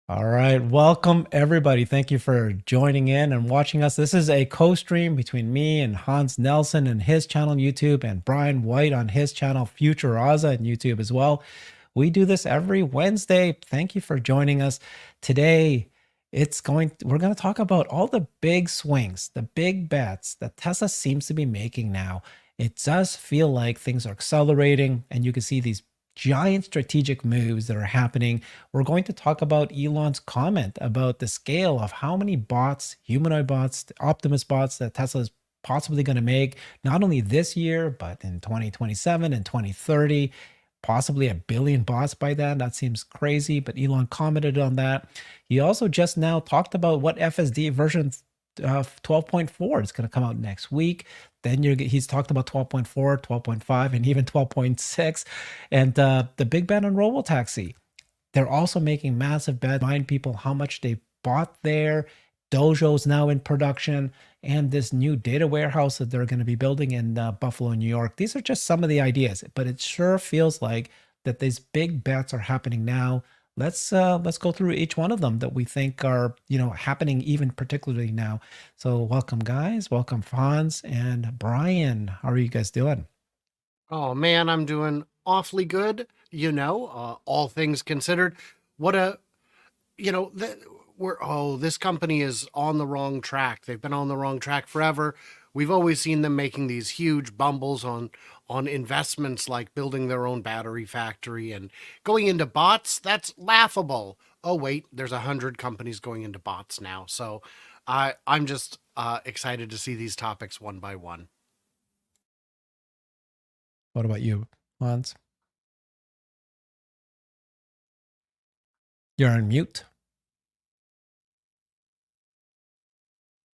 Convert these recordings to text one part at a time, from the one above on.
All right, welcome everybody. Thank you for joining in and watching us. This is a co-stream between me and Hans Nelson and his channel on YouTube and Brian White on his channel Futuraza on YouTube as well. We do this every Wednesday. Thank you for joining us. Today, we're going to talk about all the big swings, the big bets that Tesla seems to be making now. It does feel like things are accelerating, and you can see these giant strategic moves that are happening. We're going to talk about Elon's comment about the scale of how many bots, humanoid bots, Optimus bots that Tesla is possibly going to make, not only this year, but in 2027 and 2030, possibly 1 billion bots by then. That seems crazy, but Elon commented on that. He also just now talked about what FSD version 12.4 is going to come out next week. Then he's talked about 12.4, 12.5, and even 12.6. And the big bet on Robotaxi. They're also making massive bets, remind people how much they bought there. Dojo's now in production, and this new data warehouse that they're going to be building in Buffalo, New York. These are just some of the ideas, but it sure feels like that these big bets are happening now. Let's go through each one of them that we think are happening even particularly now. So welcome guys, welcome Franz and Brian. How are you guys doing? Oh man, I'm doing awfully good. All things considered. What a, you know, th- this company is on the wrong track. They've been on the wrong track forever. We've always seen them making these huge bumbles on investments like building their own battery factory and going into bots. That's laughable. Oh wait, there's 100 companies going into bots now. So I'm just excited to see these topics one by one. What about you, Franz? You're on mute.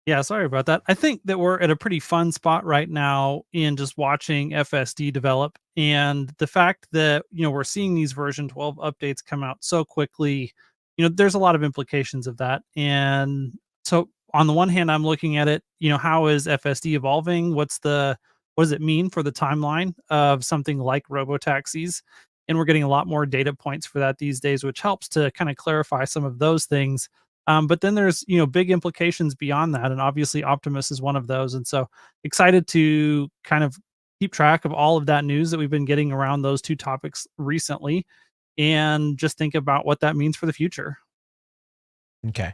Yeah, sorry about that. I think that we're at a pretty fun spot right now in just watching FSD develop, and the fact that, we're seeing these version 12 updates come out so quickly, there's a lot of implications of that. And so on the one hand, I'm looking at it, how is FSD evolving? What does it mean for the timeline of something like robotaxis? And we're getting a lot more data points for that these days, which helps to kind of clarify some of those things. But then there's, big implications beyond that. And obviously Optimus is one of those. And so excited to kind of keep track of all of that news that we've been getting around those two topics recently and just think about what that means for the future. Okay.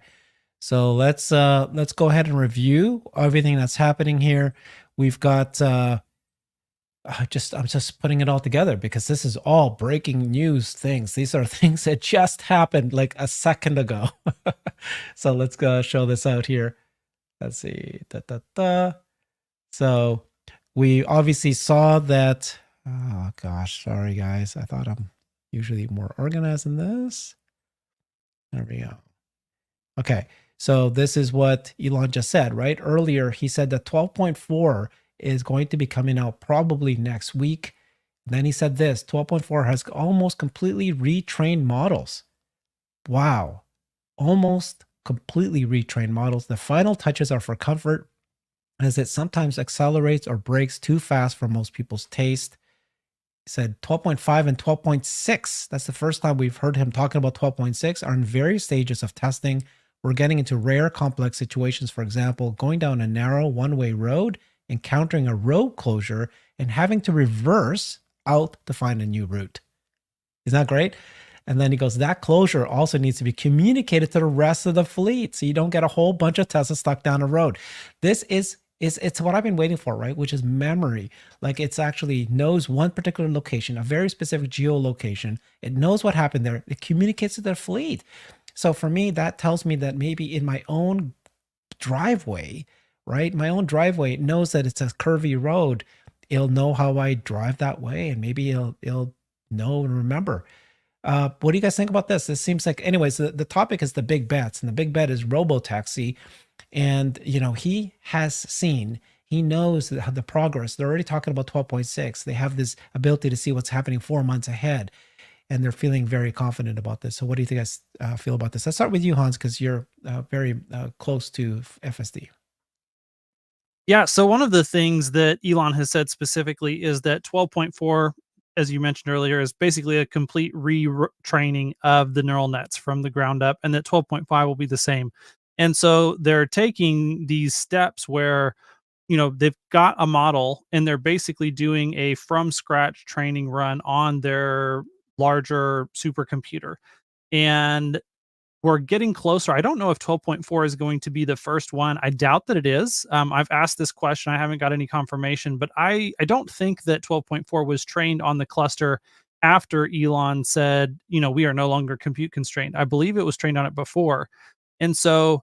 So let's go ahead and review everything that's happening here. We've got I'm just putting it all together because this is all breaking news things. These are things that just happened like a second ago. So let's go show this out here. Let's see. Da, da, da. So we obviously saw that. Oh gosh, sorry guys. I thought I'm usually more organized than this. There we go. Okay. So this is what Elon just said, right? Earlier, he said that 12.4 is going to be coming out probably next week. Then he said this 12.4 has almost completely retrained models. Wow. Almost completely retrained models. The final touches are for comfort, as it sometimes accelerates or breaks too fast for most people's taste. He said 12.5 and 12.6. That's the first time we've heard him talking about 12.6, are in various stages of testing. We're getting into rare, complex situations, for example, going down a narrow one-way road, encountering a road closure, and having to reverse out to find a new route. Isn't that great? And then he goes, that closure also needs to be communicated to the rest of the fleet so you don't get a whole bunch of Tesla stuck down the road. This is it's what I've been waiting for, right? Which is memory. Like it's actually knows one particular location, a very specific geolocation. It knows what happened there. It communicates to the fleet. So for me, that tells me that maybe in my own driveway, right? My own driveway, it knows that it's a curvy road. It'll know how I drive that way, and maybe it'll know and remember. What do you guys think about this? This seems like, anyways, the topic is the big bets, and the big bet is Robotaxi. And, he knows the progress. They're already talking about 12.6. They have this ability to see what's happening 4 months ahead, and they're feeling very confident about this. So what do you guys feel about this? Let's start with you, Hans, because you're very close to FSD. Yeah. So one of the things that Elon has said specifically is that 12.4 as you mentioned earlier, is basically a complete retraining of the neural nets from the ground up, and that 12.5 will be the same. And so they're taking these steps where, they've got a model and they're basically doing a from scratch training run on their larger supercomputer. And we're getting closer. I don't know if 12.4 is going to be the first one. I doubt that it is. I've asked this question. I haven't got any confirmation, but I don't think that 12.4 was trained on the cluster after Elon said, we are no longer compute constrained. I believe it was trained on it before. And so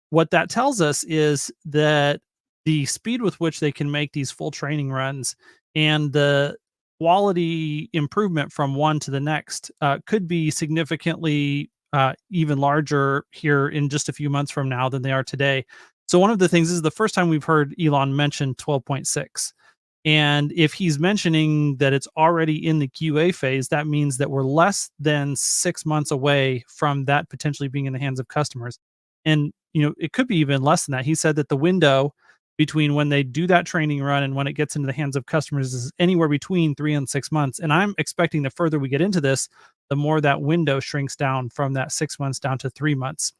what that tells us is that the speed with which they can make these full training runs and the quality improvement from one to the next could be significantly even larger here in just a few months from now than they are today. So one of the things is the first time we've heard Elon mention 12.6. And if he's mentioning that it's already in the QA phase, that means that we're less than 6 months away from that potentially being in the hands of customers. And, it could be even less than that. He said that the window between when they do that training run and when it gets into the hands of customers is anywhere between 3 and 6 months. And I'm expecting the further we get into this, the more that window shrinks down from that 6 months down to 3 months.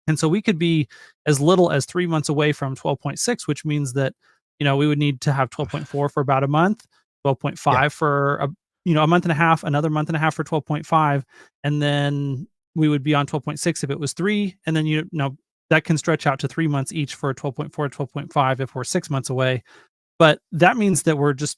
And so we could be as little as 3 months away from 12.6, which means that, we would need to have 12.4 for about a month, Yeah. 12.5 for a month and a half, another month and a half for 12.5. And then we would be on 12.6 if it was 3. And then, that can stretch out to 3 months each for 12.4, 12.5 if we're 6 months away. But that means that we're just,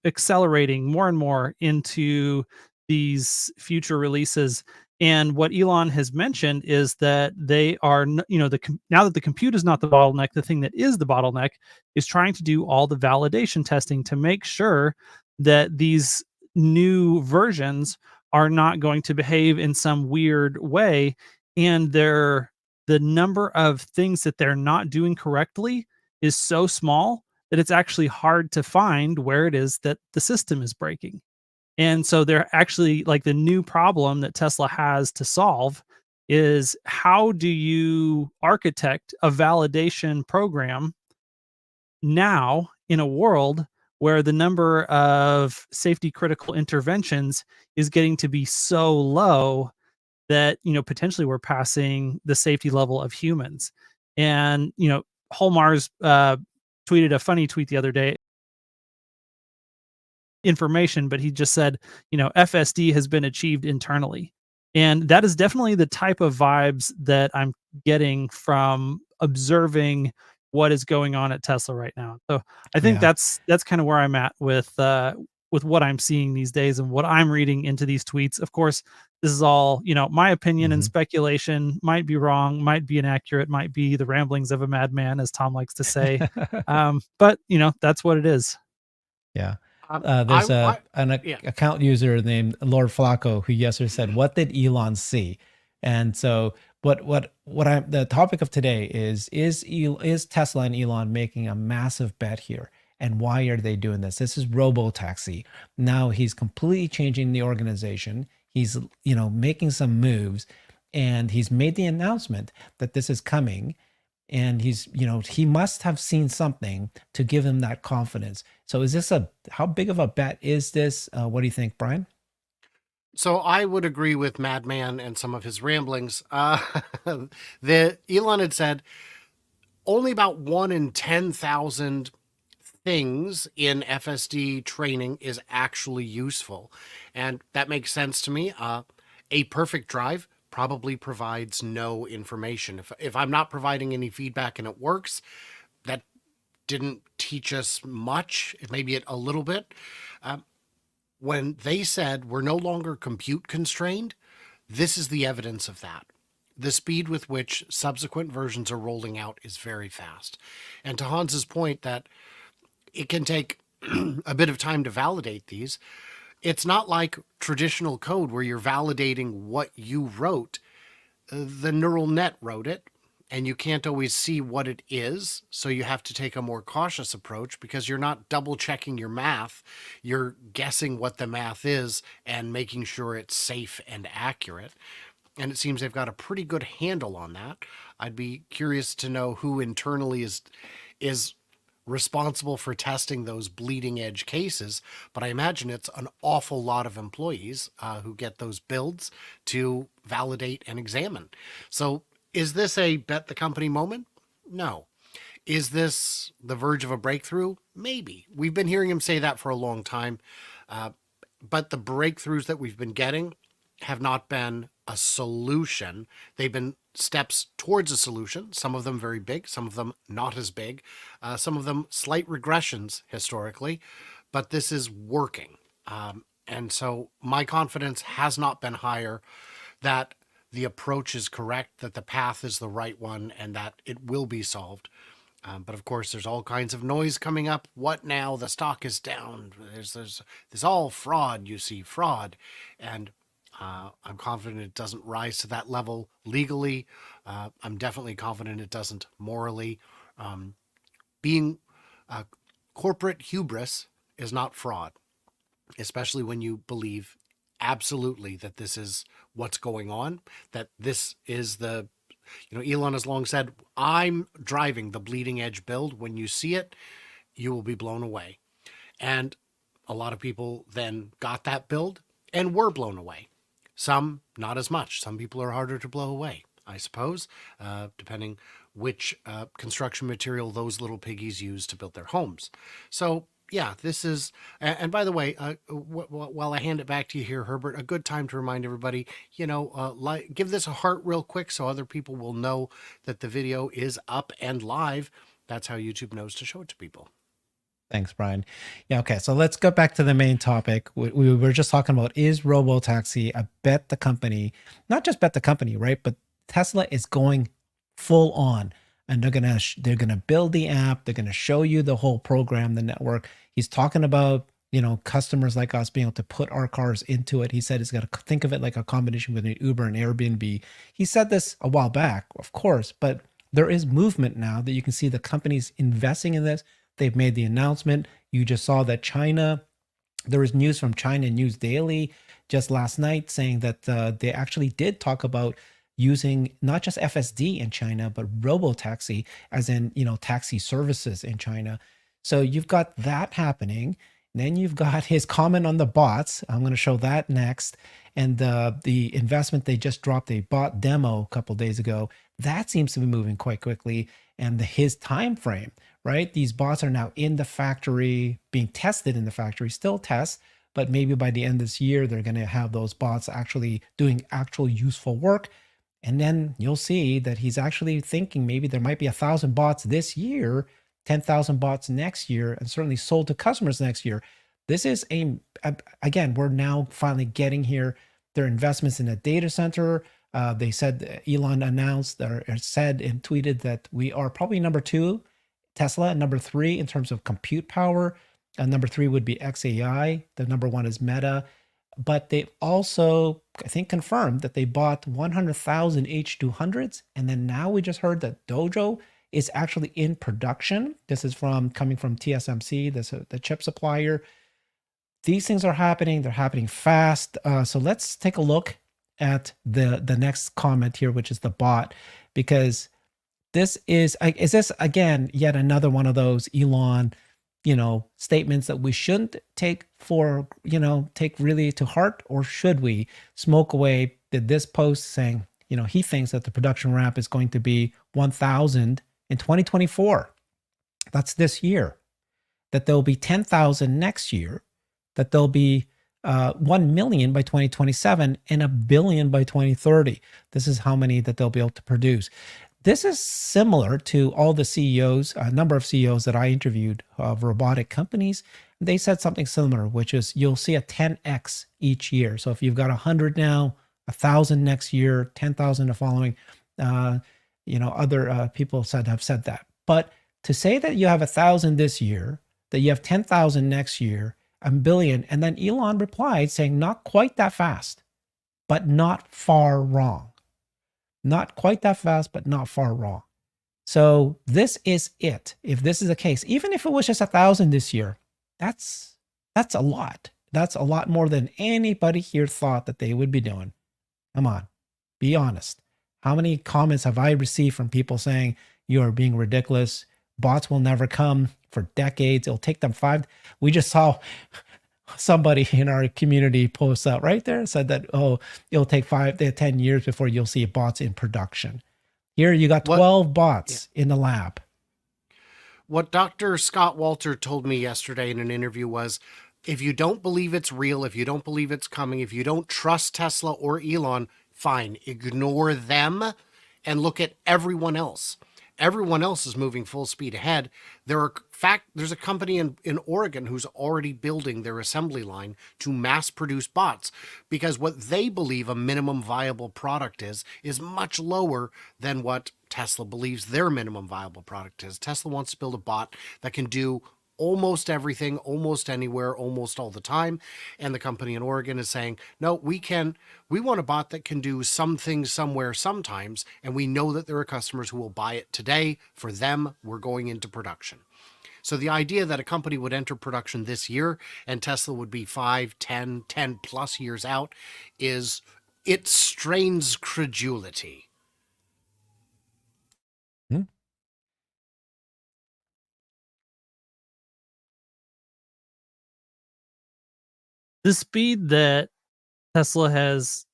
accelerating more and more into these future releases. And what Elon has mentioned is that they are, now that the compute is not the bottleneck, the thing that is the bottleneck is trying to do all the validation testing to make sure that these new versions are not going to behave in some weird way. And the number of things that they're not doing correctly is so small that it's actually hard to find where it is that the system is breaking. And so they're actually like the new problem that Tesla has to solve is how do you architect a validation program now in a world where the number of safety critical interventions is getting to be so low that, potentially we're passing the safety level of humans. And, Holmars tweeted a funny tweet the other day, information, but he just said, FSD has been achieved internally. And that is definitely the type of vibes that I'm getting from observing what is going on at Tesla right now. So I think Yeah. that's kind of where I'm at with what I'm seeing these days and what I'm reading into these tweets. Of course, this is all, my opinion and Mhm. speculation, might be wrong, might be inaccurate, might be the ramblings of a madman, as Tom likes to say. But that's what it is. Yeah. I, There's I, an yeah. account user named Lord Flacco who yesterday said, "What did Elon see?" And so, what I'm the topic of today is Tesla and Elon making a massive bet here, and why are they doing this? This is robo taxi. Now he's completely changing the organization. He's making some moves, and he's made the announcement that this is coming, and he must have seen something to give him that confidence. So is this how big of a bet is this? What do you think, Brian? So I would agree with Madman and some of his ramblings. The Elon had said only about 1 in 10,000 things in FSD training is actually useful, and that makes sense to me. A perfect drive probably provides no information. If I'm not providing any feedback and it works, that didn't teach us much. Maybe a little bit. When they said we're no longer compute constrained, this is the evidence of that. The speed with which subsequent versions are rolling out is very fast. And to Hans's point that it can take a bit of time to validate these, it's not like traditional code where you're validating what you wrote. The neural net wrote it, and you can't always see what it is. So you have to take a more cautious approach because you're not double checking your math. You're guessing what the math is and making sure it's safe and accurate. And it seems they've got a pretty good handle on that. I'd be curious to know who internally is responsible for testing those bleeding edge cases, but I imagine it's an awful lot of employees who get those builds to validate and examine. So is this a bet the company moment? No. Is this the verge of a breakthrough? Maybe. We've been hearing him say that for a long time. But the breakthroughs that we've been getting have not been a solution. They've been steps towards a solution, some of them very big, some of them not as big, some of them slight regressions historically, but this is working. And so my confidence has not been higher that the approach is correct, that the path is the right one, and that it will be solved. But of course, there's all kinds of noise coming up. What now? The stock is down. There's all fraud. You see fraud, and I'm confident it doesn't rise to that level legally. I'm definitely confident it doesn't morally. Being corporate hubris is not fraud, especially when you believe absolutely that this is what's going on, that this is the, Elon has long said, I'm driving the bleeding edge build. When you see it, you will be blown away. And a lot of people then got that build and were blown away. Some not as much. Some people are harder to blow away, I suppose, depending which construction material those little piggies use to build their homes. So yeah, this is, and by the way, while I hand it back to you here, Herbert, a good time to remind everybody, give this a heart real quick so other people will know that the video is up and live. That's how YouTube knows to show it to people. Thanks, Brian. Yeah, okay, so let's go back to the main topic. We were just talking about, is Robotaxi a bet the company? Not just bet the company, right? But Tesla is going full on, and they're gonna build the app. They're gonna show you the whole program, the network. He's talking about, customers like us being able to put our cars into it. He said he's got to think of it like a combination between Uber and Airbnb. He said this a while back, of course, but there is movement now that you can see the companies investing in this. They've made the announcement. You just saw that China, there was news from China News Daily just last night saying that they actually did talk about using not just FSD in China, but Robotaxi, as in, taxi services in China. So you've got that happening. Then you've got his comment on the bots. I'm going to show that next. And the investment they just dropped, a bot demo a couple days ago, that seems to be moving quite quickly. And his time frame, right? These bots are now in the factory, being tested in the factory, still tests, but maybe by the end of this year, they're going to have those bots actually doing actual useful work. And then you'll see that he's actually thinking maybe there might be 1,000 bots this year, 10,000 bots next year, and certainly sold to customers next year. This is again, we're now finally getting here. Their investments in a data center. They said, Elon announced or said and tweeted that we are probably number 2, Tesla, and number 3 in terms of compute power. Number 3 would be XAI. The number 1 is Meta. But they also, I think, confirmed that they bought 100,000 H200s. And then now we just heard that Dojo is actually in production. This is coming from TSMC, the chip supplier. These things are happening. They're happening fast. So let's take a look at the next comment here, which is the bot, because is this again yet another one of those Elon statements that we shouldn't take really to heart, or should we smoke away? Did this post saying he thinks that the production ramp is going to be 1,000 in 2024, that's this year, that there'll be 10,000 next year, that there'll be 1 million by 2027 and 1 billion by 2030. This is how many that they'll be able to produce. This is similar to all the CEOs, a number of CEOs that I interviewed of robotic companies. They said something similar, which is you'll see a 10x each year. So if you've got 100 now, 1,000 next year, 10,000 the following, other people have said that. But to say that you have 1,000 this year, that you have 10,000 next year, 1 billion, and then Elon replied saying not quite that fast, but not far wrong. Not quite that fast, but not far wrong. So this is it. If this is the case, even if it was just 1,000 this year, that's a lot. That's a lot more than anybody here thought that they would be doing. Come on, be honest. How many comments have I received from people saying you are being ridiculous? Bots will never come for decades. It'll take them 5. We just saw somebody in our community post out right there, said that, oh, it'll take 5 to 10 years before you'll see bots in production. Here you got 12 bots in the lab. What Dr. Scott Walter told me yesterday in an interview was, if you don't believe it's real, if you don't believe it's coming, if you don't trust Tesla or Elon, fine, ignore them and look at everyone else. Everyone else is moving full speed ahead. There's a company in Oregon who's already building their assembly line to mass produce bots, because what they believe a minimum viable product is much lower than what Tesla believes their minimum viable product is. Tesla wants to build a bot that can do almost everything, almost anywhere, almost all the time. And the company in Oregon is saying, no, we want a bot that can do some things somewhere sometimes. And we know that there are customers who will buy it today. For them, we're going into production. So the idea that a company would enter production this year and Tesla would be 5, 10 plus years out it strains credulity. The speed that Tesla has,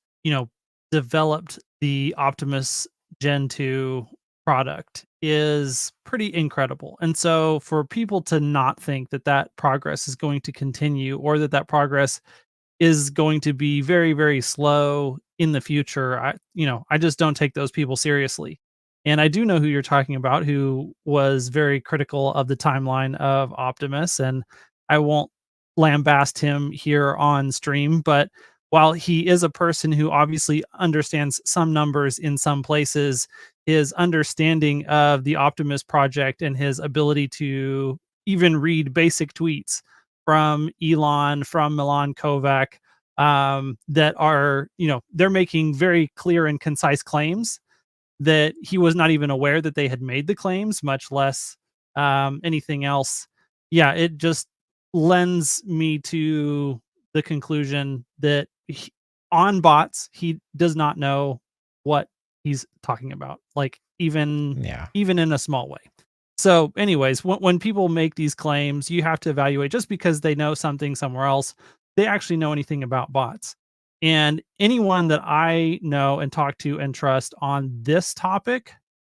developed the Optimus Gen 2 product is pretty incredible. And so for people to not think that that progress is going to continue, or that that progress is going to be very, very slow in the future, I just don't take those people seriously. And I do know who you're talking about, who was very critical of the timeline of Optimus, and I won't lambast him here on stream, but while he is a person who obviously understands some numbers in some places, his understanding of the Optimus project and his ability to even read basic tweets from Elon, from Milan Kovac, that are, they're making very clear and concise claims that he was not even aware that they had made the claims, much less anything else. Yeah, it just lends me to the conclusion that on bots, he does not know what he's talking about, like even in a small way. So anyways, when people make these claims, you have to evaluate, just because they know something somewhere else, they actually know anything about bots. And anyone that I know and talk to and trust on this topic,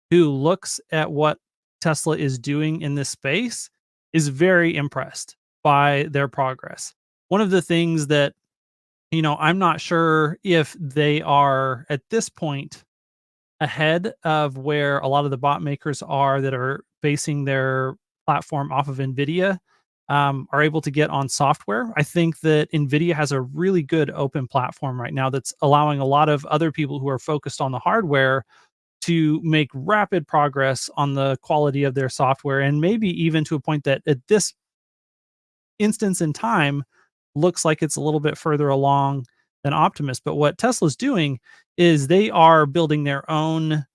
who looks at what Tesla is doing in this space, is very impressed by their progress. One of the things that, I'm not sure if they are at this point ahead of where a lot of the bot makers are, that are basing their platform off of NVIDIA, are able to get on software. I think that NVIDIA has a really good open platform right now that's allowing a lot of other people who are focused on the hardware to make rapid progress on the quality of their software, and maybe even to a point that at this instance in time looks like it's a little bit further along than Optimus. But what Tesla's doing is they are building their own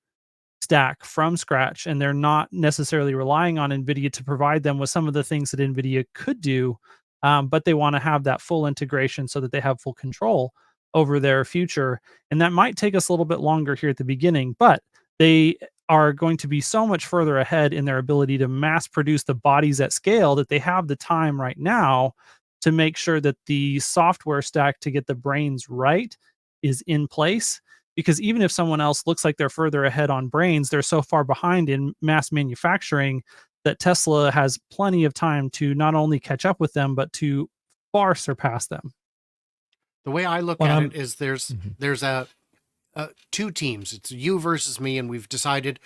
stack from scratch, and they're not necessarily relying on NVIDIA to provide them with some of the things that NVIDIA could do, but they want to have that full integration so that they have full control over their future. And that might take us a little bit longer here at the beginning, but they are going to be so much further ahead in their ability to mass produce the bodies at scale, that they have the time right now to make sure that the software stack to get the brains right is in place. Because even if someone else looks like they're further ahead on brains, they're so far behind in mass manufacturing that Tesla has plenty of time to not only catch up with them, but to far surpass them. The way I look at it is there's two teams. It's you versus me, and we've decided,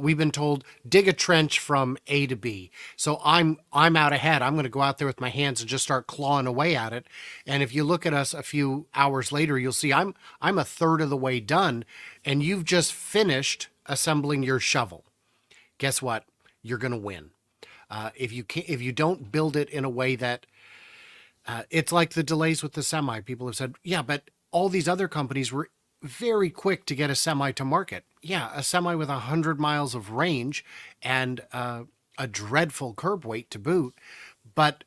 we've been told, dig a trench from A to B. So I'm out ahead. I'm going to go out there with my hands and just start clawing away at it. And if you look at us a few hours later, you'll see I'm a third of the way done, and you've just finished assembling your shovel. Guess what? You're going to win. If you don't build it in a way that it's like the delays with the semi. People have said, yeah, but all these other companies were very quick to get a semi to market. Yeah, a semi with 100 miles of range and a dreadful curb weight to boot. But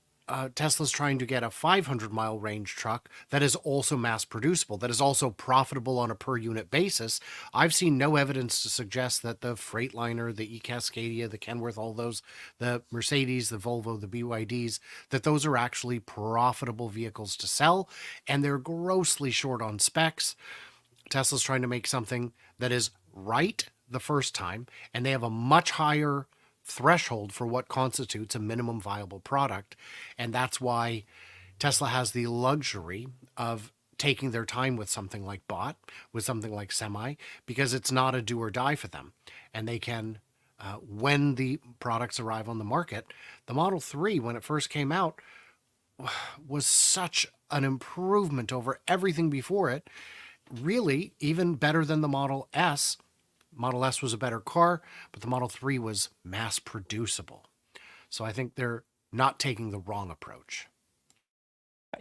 Tesla's trying to get a 500-mile range truck that is also mass producible, that is also profitable on a per unit basis. I've seen no evidence to suggest that the Freightliner, the e-Cascadia, the Kenworth, all those, the Mercedes, the Volvo, the BYDs, that those are actually profitable vehicles to sell, and they're grossly short on specs. Tesla's trying to make something that is right the first time, and they have a much higher threshold for what constitutes a minimum viable product. And that's why Tesla has the luxury of taking their time with something like Bot, with something like Semi, because it's not a do or die for them. And they can, when the products arrive on the market, the Model 3, when it first came out, was such an improvement over everything before it. Really, even better than the Model S. Model S was a better car, but the Model 3 was mass producible. So I think they're not taking the wrong approach.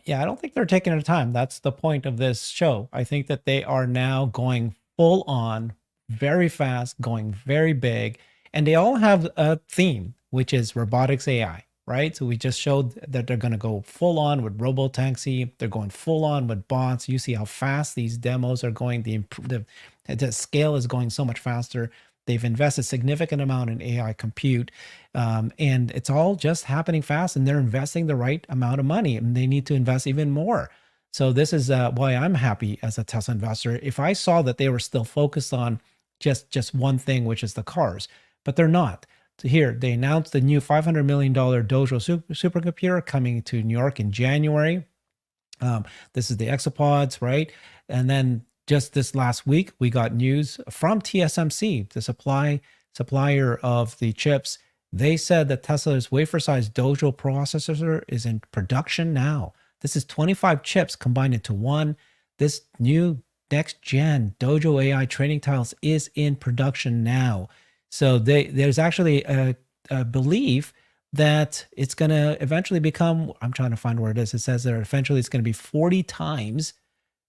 Yeah, I don't think they're taking their time. That's the point of this show. I think that they are now going full on, very fast, going very big, and they all have a theme, which is robotics AI, right? So we just showed that they're going to go full on with robotaxi. They're going full on with bots. You see how fast these demos are going. The scale is going so much faster. They've invested significant amount in AI compute, and it's all just happening fast. And they're investing the right amount of money, and they need to invest even more. So this is why I'm happy as a Tesla investor. If I saw that they were still focused on just one thing, which is the cars, but they're not. So here they announced the new $500 million Dojo supercomputer coming to New York in January. This is the exopods, right? And then just this last week, we got news from TSMC, the supplier of the chips. They said that Tesla's wafer-sized Dojo processor is in production now. This is 25 chips combined into one. This new next-gen Dojo AI training tiles is in production now. So there's actually a belief that it's going to eventually become, I'm trying to find where it is. It says there eventually it's going to be 40 times,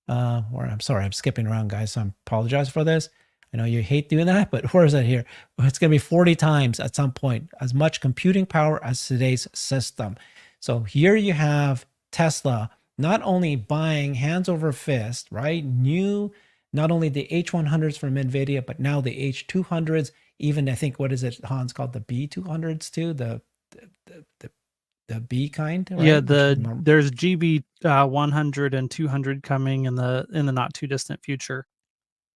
or I'm sorry, I'm skipping around, guys, so I apologize for this. I know you hate doing that, but where is it here? It's going to be 40 times at some point, as much computing power as today's system. So here you have Tesla not only buying hands over fist, right? New, not only the H100s from NVIDIA, but now the H200s, even I think, what is it, Hans, called the B200s too? The B kind, right? Yeah, there's GB 100 and 200 coming in the not too distant future.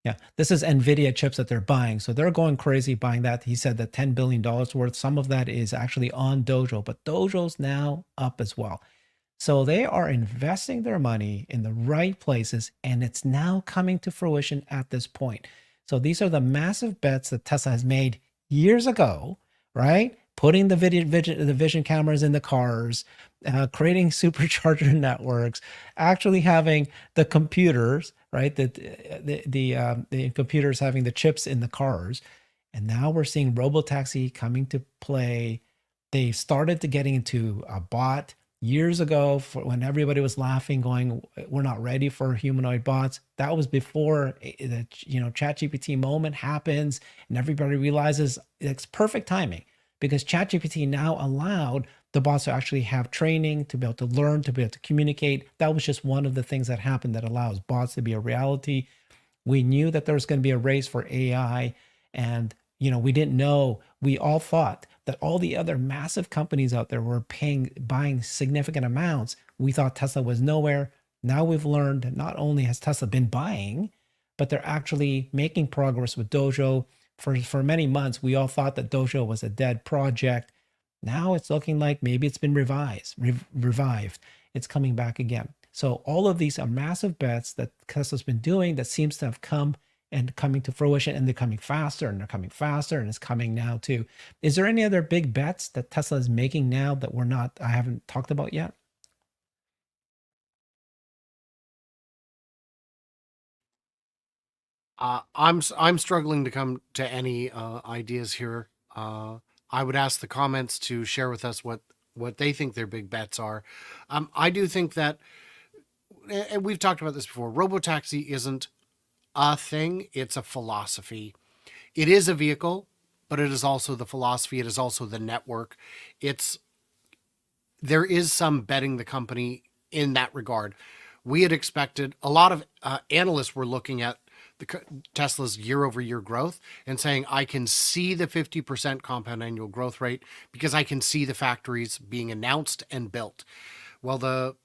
Yeah, this is NVIDIA chips that they're buying. So they're going crazy buying that. He said that $10 billion worth. Some of that is actually on Dojo, but Dojo's now up as well. So they are investing their money in the right places, and it's now coming to fruition at this point. So these are the massive bets that Tesla has made years ago, right? Putting the vision cameras in the cars, creating supercharger networks, actually having the computers, right? The computers having the chips in the cars. And now we're seeing robotaxi coming to play. They started to getting into a bot years ago when everybody was laughing, going, we're not ready for humanoid bots. That was before the ChatGPT moment happens and everybody realizes it's perfect timing, because ChatGPT now allowed the bots to actually have training, to be able to learn, to be able to communicate. That was just one of the things that happened that allows bots to be a reality. We knew that there was going to be a race for AI, and we didn't know. We all thought that all the other massive companies out there were buying significant amounts. We thought Tesla was nowhere. Now we've learned that not only has Tesla been buying, but they're actually making progress with Dojo. For many months, we all thought that Dojo was a dead project. Now it's looking like maybe it's been revived. It's coming back again. So all of these are massive bets that Tesla's been doing that seems to have come and coming to fruition, and they're coming faster and they're coming faster, and it's coming now too. Is there any other big bets that Tesla is making now that I haven't talked about yet? I'm struggling to come to any ideas here. I would ask the comments to share with us what they think their big bets are. I do think that, and we've talked about this before, robotaxi isn't a thing, it's a philosophy. It is a vehicle, but it is also the philosophy. It is also the network. It's there is some betting the company in that regard. We had expected a lot of analysts were looking at Tesla's year-over-year growth and saying, I can see the 50% compound annual growth rate because I can see the factories being announced and built. Well, the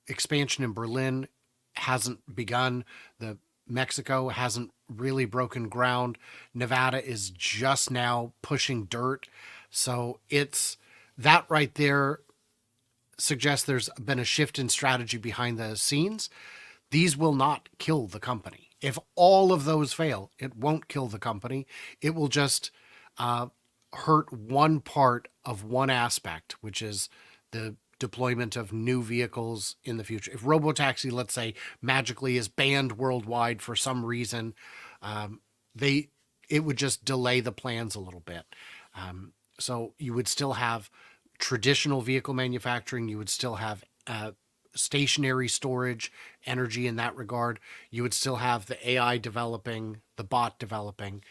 expansion in Berlin hasn't begun. The Mexico hasn't really broken ground. Nevada is just now pushing dirt. So it's that right there suggests there's been a shift in strategy behind the scenes. These will not kill the company. If all of those fail, it won't kill the company. It will just hurt one part of one aspect, which is the deployment of new vehicles in the future. If robotaxi, let's say, magically is banned worldwide for some reason, it would just delay the plans a little bit. So you would still have traditional vehicle manufacturing. You would still have stationary storage, energy in that regard. You would still have the AI developing, the bot developing.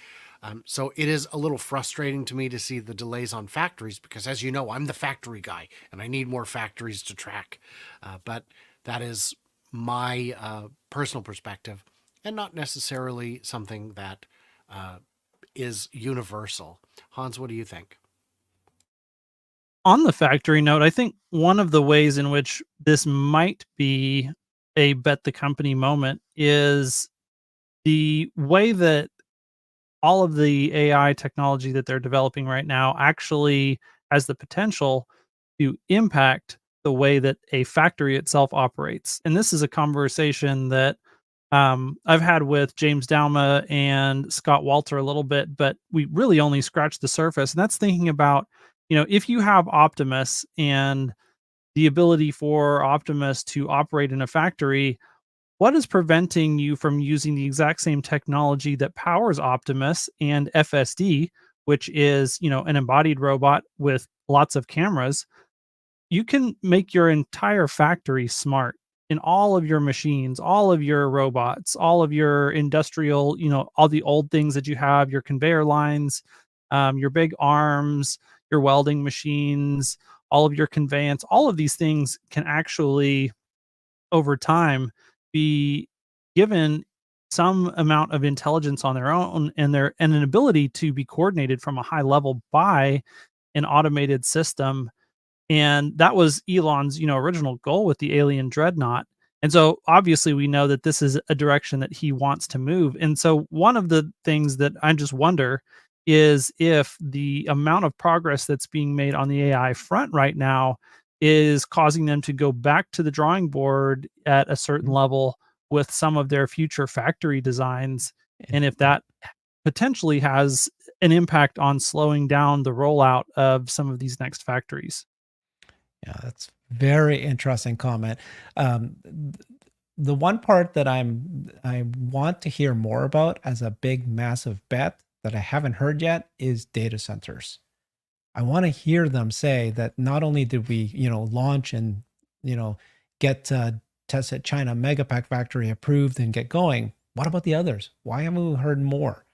So it is a little frustrating to me to see the delays on factories because, as you know, I'm the factory guy and I need more factories to track. But that is my personal perspective and not necessarily something that is universal. Hans, what do you think? On the factory note, I think one of the ways in which this might be a bet the company moment is the way that all of the AI technology that they're developing right now actually has the potential to impact the way that a factory itself operates. And this is a conversation that I've had with James Dalma and Scott Walter a little bit, but we really only scratched the surface. And that's thinking about, if you have Optimus and the ability for Optimus to operate in a factory, what is preventing you from using the exact same technology that powers Optimus and FSD, which is, an embodied robot with lots of cameras? You can make your entire factory smart in all of your machines, all of your robots, all of your industrial, all the old things that you have, your conveyor lines, your big arms, your welding machines, all of your conveyance, all of these things can actually, over time, be given some amount of intelligence on their own and an ability to be coordinated from a high level by an automated system. And that was Elon's, original goal with the alien dreadnought. And so obviously we know that this is a direction that he wants to move. And so one of the things that I just wonder is if the amount of progress that's being made on the AI front right now is causing them to go back to the drawing board at a certain level with some of their future factory designs, and if that potentially has an impact on slowing down the rollout of some of these next factories. Yeah, that's very interesting comment. The one part that I want to hear more about as a big, massive bet that I haven't heard yet is data centers. I want to hear them say that not only did we, launch and, get Tesla China Megapack factory approved and get going. What about the others? Why haven't we heard more?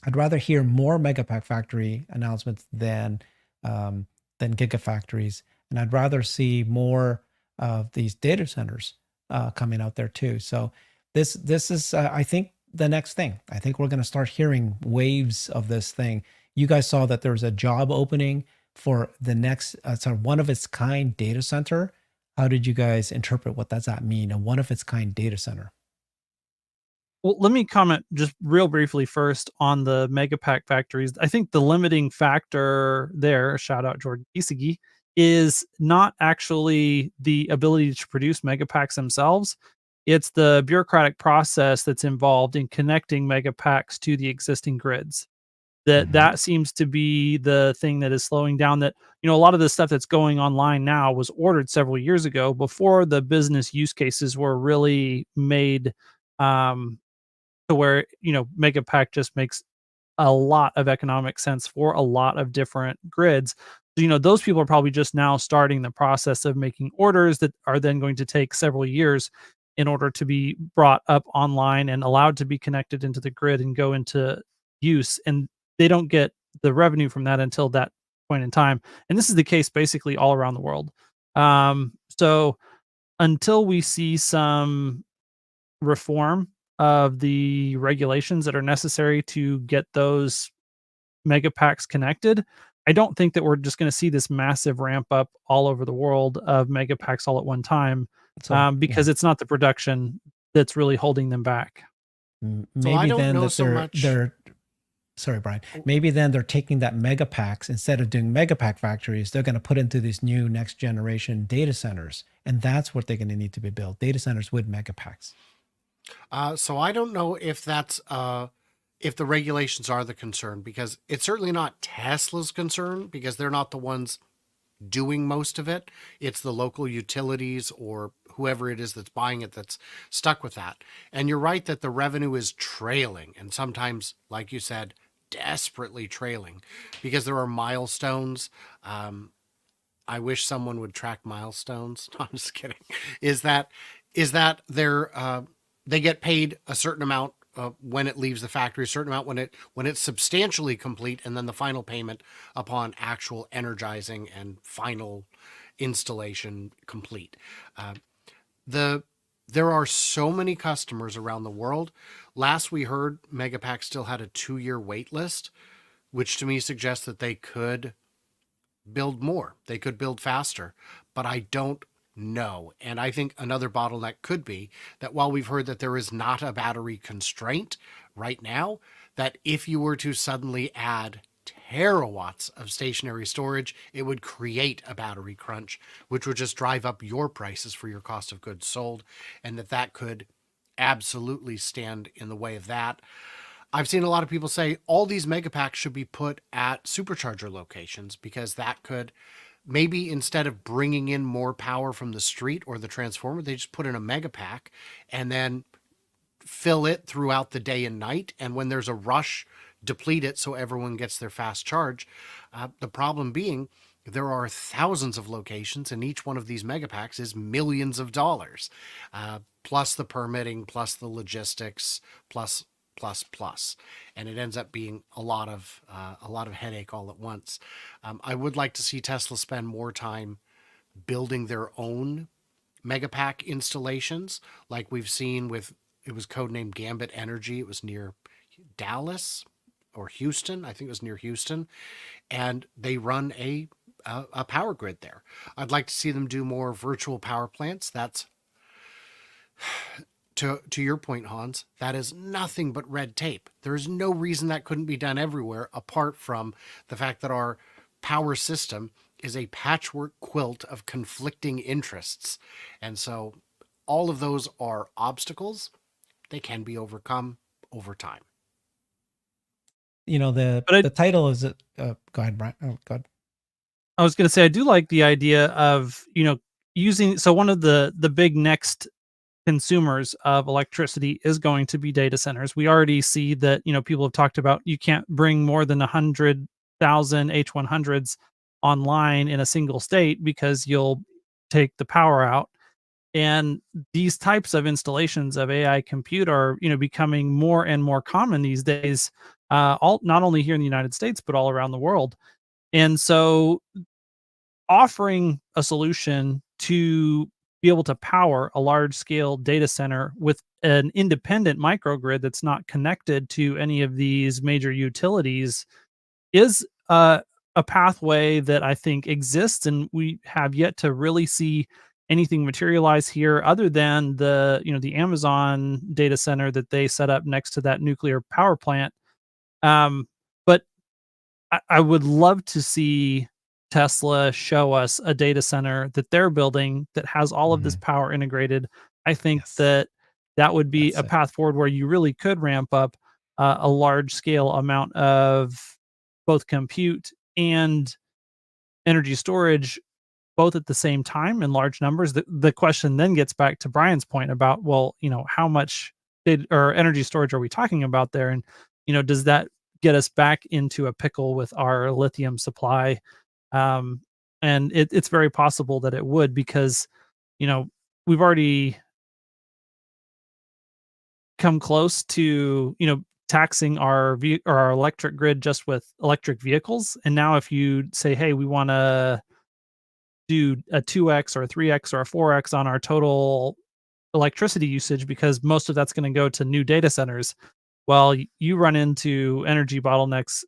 I'd rather hear more Megapack factory announcements than gigafactories, and I'd rather see more of these data centers coming out there too. So this is, I think, the next thing. I think we're going to start hearing waves of this thing. You guys saw that there was a job opening for the next sort of one of its kind data center. How did you guys interpret what does that mean? A one of its kind data center? Well, let me comment just real briefly first on the Megapack factories. I think the limiting factor there, shout out Jordan Isagi, is not actually the ability to produce Megapacks themselves. It's the bureaucratic process that's involved in connecting Megapacks to the existing grids. That seems to be the thing that is slowing down. That, a lot of the stuff that's going online now was ordered several years ago before the business use cases were really made to where, Megapack just makes a lot of economic sense for a lot of different grids. So, those people are probably just now starting the process of making orders that are then going to take several years in order to be brought up online and allowed to be connected into the grid and go into use. And they don't get the revenue from that until that point in time. And this is the case basically all around the world. So until we see some reform of the regulations that are necessary to get those mega packs connected, I don't think that we're just going to see this massive ramp up all over the world of mega packs all at one time, So because it's not the production that's really holding them back. So I maybe don't then know that so much. they're sorry, Brian. Oh. Maybe then they're taking that mega packs, instead of doing mega pack factories, they're going to put into these new next generation data centers, and that's what they're going to need to be built: data centers with mega packs. So I don't know if that's if the regulations are the concern, because it's certainly not Tesla's concern, because they're not the ones doing most of it. It's the local utilities or whoever it is that's buying it that's stuck with that. And you're right that the revenue is trailing, and sometimes, like you said, desperately trailing, because there are milestones. I wish someone would track milestones. No, I'm just kidding. Is that they get paid a certain amount when it leaves the factory, a certain amount when it's substantially complete, and then the final payment upon actual energizing and final installation complete. There are so many customers around the world. Last we heard, Megapack still had a 2-year wait list, which to me suggests that they could build more. They could build faster, but I don't know. And I think another bottleneck could be that while we've heard that there is not a battery constraint right now, that if you were to suddenly add terawatts of stationary storage, it would create a battery crunch, which would just drive up your prices for your cost of goods sold, and that could absolutely stand in the way of that. I've seen a lot of people say all these megapacks should be put at supercharger locations, because that could maybe, instead of bringing in more power from the street or the transformer, they just put in a megapack and then fill it throughout the day and night. And when there's a rush, deplete it so everyone gets their fast charge. The problem being, there are thousands of locations, and each one of these megapacks is millions of dollars, plus the permitting, plus the logistics, plus, and it ends up being a lot of headache all at once. I would like to see Tesla spend more time building their own megapack installations, like we've seen with, it was codenamed Gambit Energy. It was near Dallas or Houston. I think it was near Houston, and they run a power grid there. I'd like to see them do more virtual power plants. That's to your point, Hans, that is nothing but red tape. There's no reason that couldn't be done everywhere, apart from the fact that our power system is a patchwork quilt of conflicting interests. And so all of those are obstacles. They can be overcome over time. You know, the title is go ahead, Brian. Oh, go ahead. I was going to say, I do like the idea of, using, so one of the big next consumers of electricity is going to be data centers. We already see that, people have talked about, you can't bring more than 100,000 H100s online in a single state because you'll take the power out. And these types of installations of AI compute are, becoming more and more common these days, all not only here in the United States, but all around the world. And so offering a solution to be able to power a large scale data center with an independent microgrid that's not connected to any of these major utilities is a pathway that I think exists, and we have yet to really see anything materialize here, other than the Amazon data center that they set up next to that nuclear power plant. But I would love to see Tesla show us a data center that they're building that has all of this power integrated. I think that would be a path forward where you really could ramp up a large scale amount of both compute and energy storage, both at the same time in large numbers. The question then gets back to Brian's point about, well, how much or energy storage are we talking about there? And, does that get us back into a pickle with our lithium supply? And it's very possible that it would, because, we've already come close to, taxing our electric grid just with electric vehicles. And now if you say, hey, we want to do a 2x or a 3x or a 4x on our total electricity usage because most of that's going to go to new data centers, well, you run into energy bottlenecks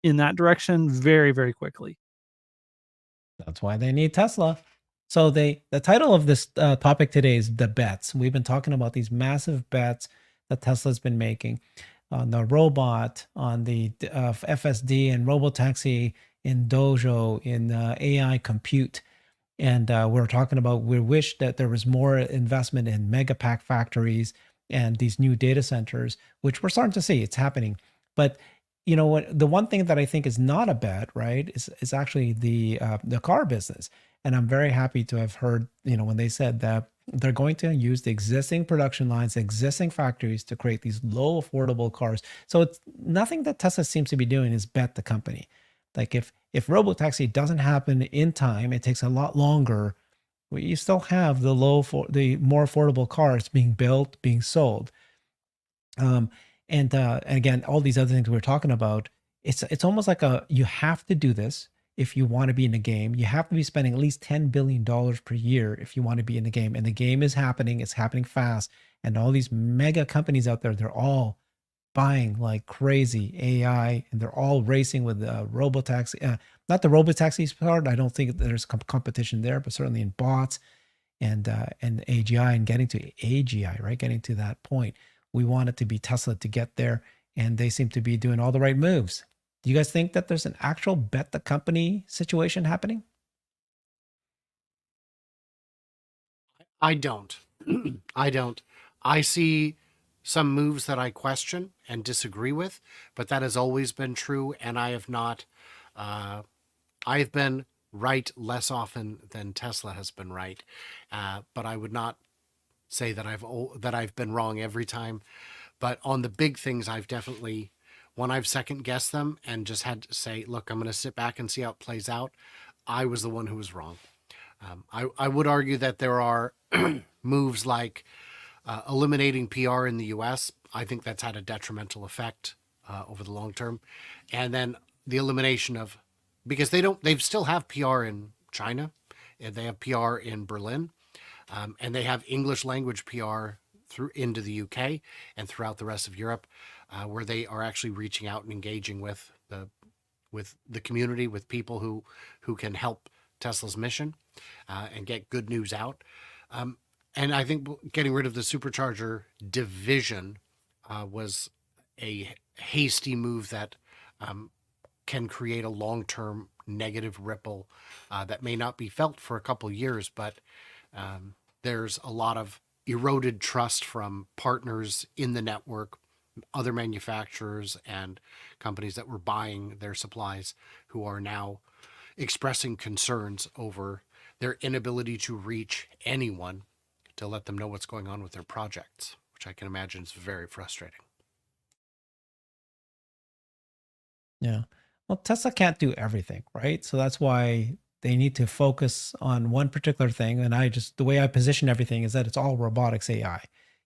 in that direction very, very quickly. That's why they need Tesla. So the title of this topic today is the bets. We've been talking about these massive bets that Tesla's been making on the robot, on the FSD and robotaxi, in Dojo, in AI compute. And we're talking about, we wish that there was more investment in megapack factories and these new data centers, which we're starting to see. It's happening. But you know what? The one thing that I think is not a bet, right, is actually the car business. And I'm very happy to have heard, when they said that they're going to use the existing production lines, existing factories to create these low affordable cars. So it's nothing that Tesla seems to be doing is bet the company. Like if robotaxi doesn't happen in time, it takes a lot longer. Well, you still have the the more affordable cars being built, being sold. And again, all these other things we're talking about, it's almost like you have to do this if you want to be in the game. You have to be spending at least $10 billion per year if you want to be in the game. And the game is happening. It's happening fast. And all these mega companies out there, they're all buying like crazy AI, and they're all racing with robotaxi. Not the robotaxis part. I don't think there's competition there, but certainly in bots and AGI, and getting to AGI, right? Getting to that point. We want it to be Tesla to get there, and they seem to be doing all the right moves. Do you guys think that there's an actual bet the company situation happening? I don't. I don't. I see some moves that I question and disagree with, but that has always been true, and I have not. I've been right less often than Tesla has been right, but I would not say that I've been wrong every time. But on the big things, I've definitely, when I've second guessed them and just had to say, look, I'm going to sit back and see how it plays out, I was the one who was wrong. I would argue that there are moves like eliminating PR in the US. I think that's had a detrimental effect over the long term. And then the elimination of, because they still have PR in China, and they have PR in Berlin, and they have English language PR through into the UK and throughout the rest of Europe, where they are actually reaching out and engaging with the community, with people who can help Tesla's mission and get good news out. And I think getting rid of the supercharger division was a hasty move that can create a long-term negative ripple that may not be felt for a couple of years, but there's a lot of eroded trust from partners in the network, other manufacturers and companies that were buying their supplies, who are now expressing concerns over their inability to reach anyone to let them know what's going on with their projects, which I can imagine is very frustrating. Yeah. Well, Tesla can't do everything, right? So that's why they need to focus on one particular thing. And the way I position everything is that it's all robotics AI.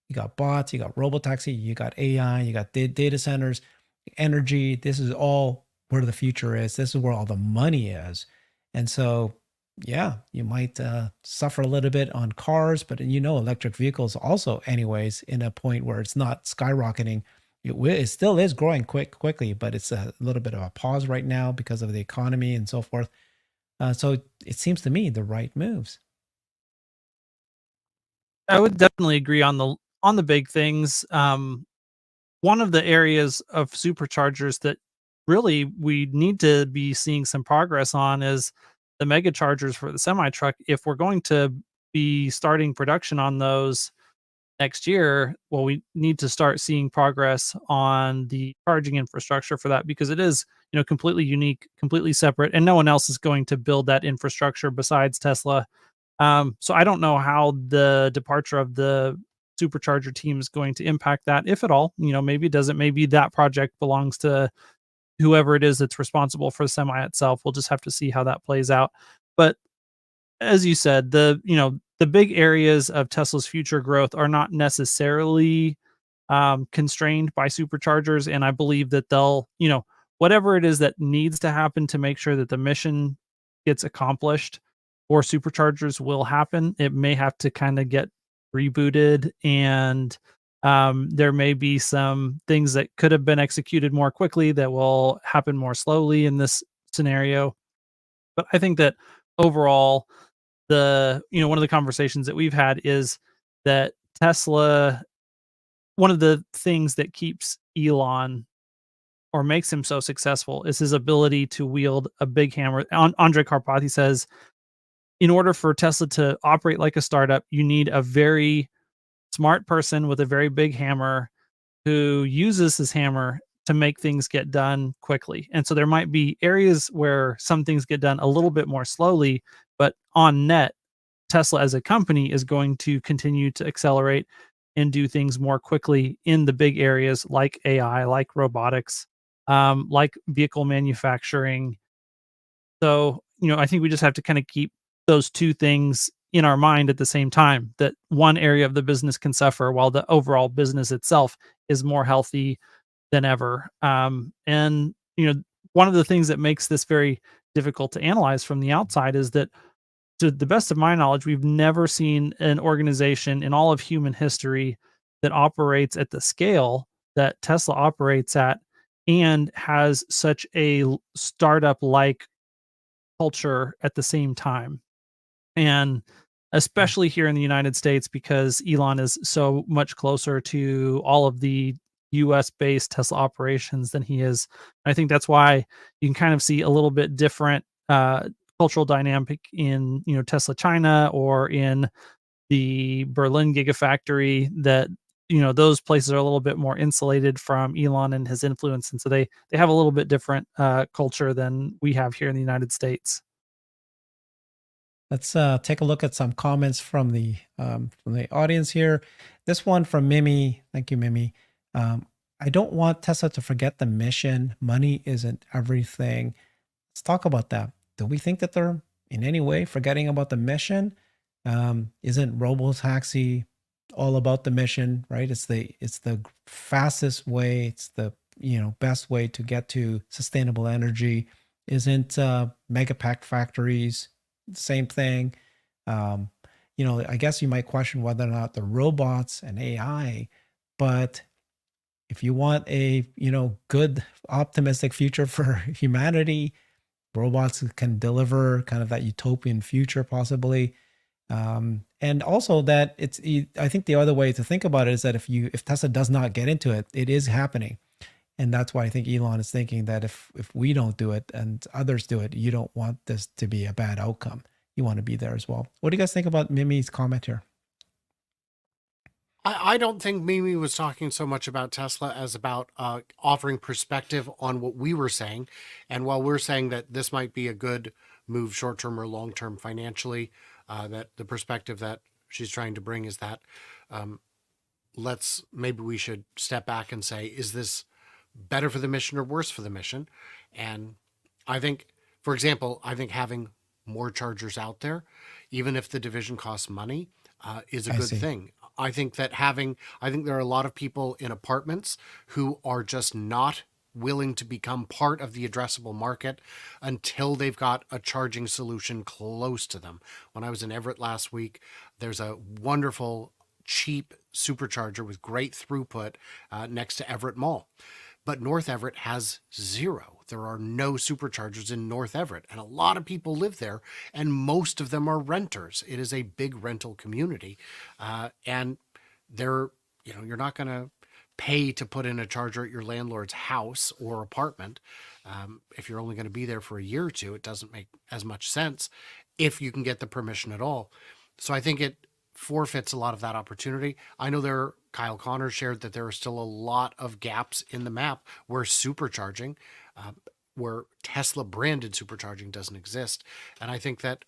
You got bots, you got robotaxi, you got AI, you got data centers, energy. This is all where the future is. This is where all the money is. And so, yeah, you might suffer a little bit on cars, but electric vehicles also, anyways, in a point where it's not skyrocketing. It still is growing quickly, but it's a little bit of a pause right now because of the economy and so forth. So it seems to me the right moves. I would definitely agree on the big things. One of the areas of superchargers that really we need to be seeing some progress on is the mega chargers for the semi truck. If we're going to be starting production on those next year, well, we need to start seeing progress on the charging infrastructure for that, because it is, completely unique, completely separate, and no one else is going to build that infrastructure besides Tesla. So I don't know how the departure of the supercharger team is going to impact that, if at all. Maybe it doesn't. Maybe that project belongs to whoever it is that's responsible for the semi itself. We'll just have to see how that plays out. But as you said, the big areas of Tesla's future growth are not necessarily constrained by superchargers, and I believe that they'll, whatever it is that needs to happen to make sure that the mission gets accomplished or superchargers will happen. It may have to kind of get rebooted, and there may be some things that could have been executed more quickly that will happen more slowly in this scenario. But I think that overall, one of the conversations that we've had is that Tesla, one of the things that keeps Elon or makes him so successful is his ability to wield a big hammer. Andre Karpathy says, in order for Tesla to operate like a startup, you need a very smart person with a very big hammer who uses his hammer to make things get done quickly. And so there might be areas where some things get done a little bit more slowly, but on net, Tesla as a company is going to continue to accelerate and do things more quickly in the big areas like AI, like robotics, like vehicle manufacturing. So, I think we just have to kind of keep those two things in our mind at the same time, that one area of the business can suffer while the overall business itself is more healthy than ever. And, one of the things that makes this very difficult to analyze from the outside is that, to the best of my knowledge, we've never seen an organization in all of human history that operates at the scale that Tesla operates at and has such a startup like culture at the same time. And especially here in the United States, because Elon is so much closer to all of the US based Tesla operations than he is. I think that's why you can kind of see a little bit different cultural dynamic in, Tesla China or in the Berlin Gigafactory, that those places are a little bit more insulated from Elon and his influence, and so they have a little bit different culture than we have here in the United States. Let's take a look at some comments from the audience here. This one from Mimi. Thank you, Mimi. I don't want Tesla to forget the mission. Money isn't everything. Let's talk about that. Do we think that they're in any way forgetting about the mission? Isn't Robotaxi all about the mission, right? It's the fastest way. It's the best way to get to sustainable energy. Isn't Megapack factories same thing? I guess you might question whether or not the robots and AI, but if you want a good optimistic future for humanity, robots can deliver kind of that utopian future possibly. And also that I think the other way to think about it is that if Tesla does not get into it, it is happening. And that's why I think Elon is thinking that if we don't do it and others do it, you don't want this to be a bad outcome. You want to be there as well. What do you guys think about Mimi's comment here? I don't think Mimi was talking so much about Tesla as about offering perspective on what we were saying. And while we're saying that this might be a good move short-term or long-term financially, that the perspective that she's trying to bring is that maybe we should step back and say, is this better for the mission or worse for the mission? And I think, for example, having more chargers out there, even if the division costs money, is a good thing. I think there are a lot of people in apartments who are just not willing to become part of the addressable market until they've got a charging solution close to them. When I was in Everett last week, there's a wonderful, cheap supercharger with great throughput next to Everett Mall. But North Everett has zero. There are no superchargers in North Everett, and a lot of people live there, and most of them are renters. It is a big rental community, and you're not going to pay to put in a charger at your landlord's house or apartment. If you're only going to be there for a year or two, it doesn't make as much sense if you can get the permission at all. So I think it forfeits a lot of that opportunity. I know Kyle Connor shared that there are still a lot of gaps in the map where supercharging, where Tesla branded supercharging doesn't exist. And I think that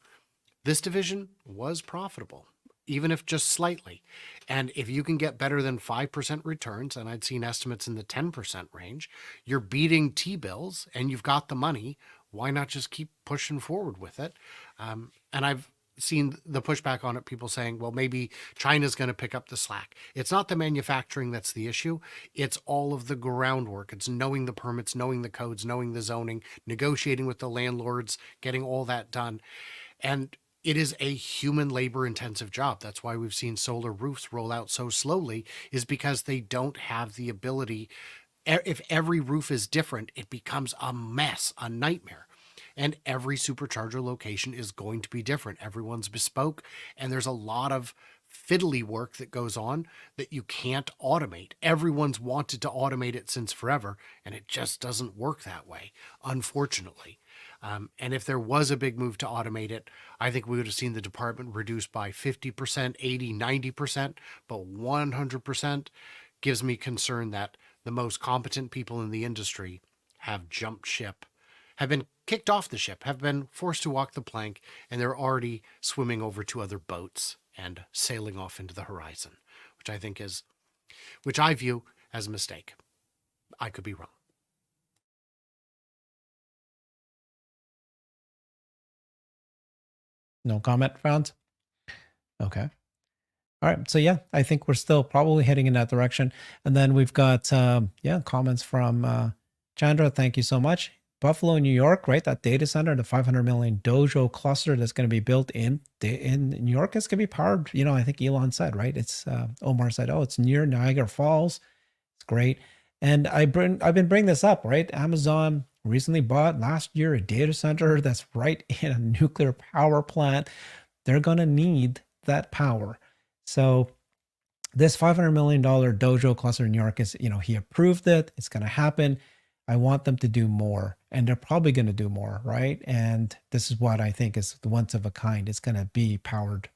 this division was profitable, even if just slightly. And if you can get better than 5% returns, and I'd seen estimates in the 10% range, you're beating T-bills and you've got the money. Why not just keep pushing forward with it? And I've seen the pushback on it, people saying, well, maybe China's going to pick up the slack. It's not the manufacturing that's the issue. It's all of the groundwork. It's knowing the permits, knowing the codes, knowing the zoning, negotiating with the landlords, getting all that done. And it is a human labor intensive job. That's why we've seen solar roofs roll out so slowly, is because they don't have the ability. If every roof is different, it becomes a mess, a nightmare. And every supercharger location is going to be different. Everyone's bespoke, and there's a lot of fiddly work that goes on that you can't automate. Everyone's wanted to automate it since forever, and it just doesn't work that way, unfortunately. And if there was a big move to automate it, I think we would have seen the department reduced by 50%, 80, 90%, but 100% gives me concern that the most competent people in the industry have jumped ship, have been kicked off the ship, have been forced to walk the plank, and they're already swimming over to other boats and sailing off into the horizon, which I view as a mistake. I could be wrong. No comment, Franz? Okay. All right. So yeah, I think we're still probably heading in that direction. And then we've got comments from Chandra. Thank you so much. Buffalo, New York, right? That data center, the 500 million Dojo cluster that's going to be built in New York is going to be powered. I think Elon said, right? It's Omar said, oh, it's near Niagara Falls. It's great. And I've been bringing this up, right? Amazon recently bought last year a data center that's right in a nuclear power plant. They're going to need that power. So this $500 million Dojo cluster in New York is, he approved it. It's going to happen. I want them to do more, and they're probably going to do more, right? And this is what I think is the once of a kind. It's going to be powered,